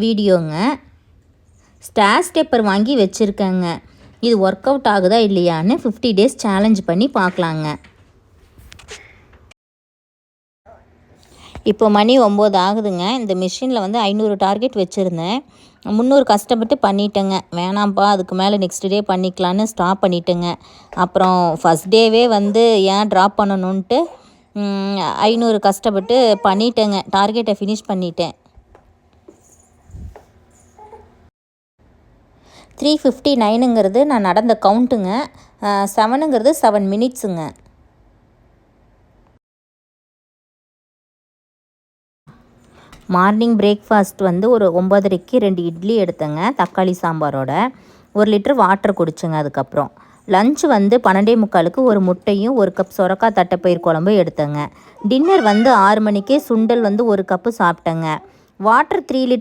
வீடியோங்க. Star stepper வாங்கி வச்சுருக்கேங்க. இது ஒர்க் அவுட் ஆகுதா இல்லையான்னு 50 டேஸ் சேலஞ்ச் பண்ணி பார்க்கலாங்க. இப்போ மணி 9 ஆகுதுங்க. இந்த மிஷினில் வந்து 500 டார்கெட் வச்சுருந்தேன். 300 கஷ்டப்பட்டு பண்ணிட்டேங்க. வேணாம்ப்பா அதுக்கு மேலே நெக்ஸ்ட் டே பண்ணிக்கலான்னு ஸ்டாப் பண்ணிட்டேங்க. அப்புறம் ஃபஸ்ட் டேவே வந்து ஏன் ட்ராப் பண்ணணுன்ட்டு 500 கஷ்டப்பட்டு பண்ணிட்டேங்க. டார்கெட்டை ஃபினிஷ் பண்ணிட்டேன். 359ங்கிறது நான் நடந்த கவுண்ட்டுங்க. 7ங்கிறது 7 மினிட்ஸுங்க. மார்னிங் பிரேக்ஃபாஸ்ட் வந்து ஒரு 9:30க்கு 2 இட்லி எடுத்தேங்க தக்காளி சாம்பாரோட. 1 லிட்டர் வாட்டர் குடிச்சேங்க. அதுக்கப்புறம் லஞ்ச் வந்து 12:45க்கு ஒரு முட்டையும் 1 கப் சொரக்காய் தட்டைப்பயிர் குழம்பு எடுத்தேங்க. டின்னர் வந்து 6 மணிக்கே சுண்டல் வந்து 1 கப்பு சாப்பிட்டேங்க. Water 3 litre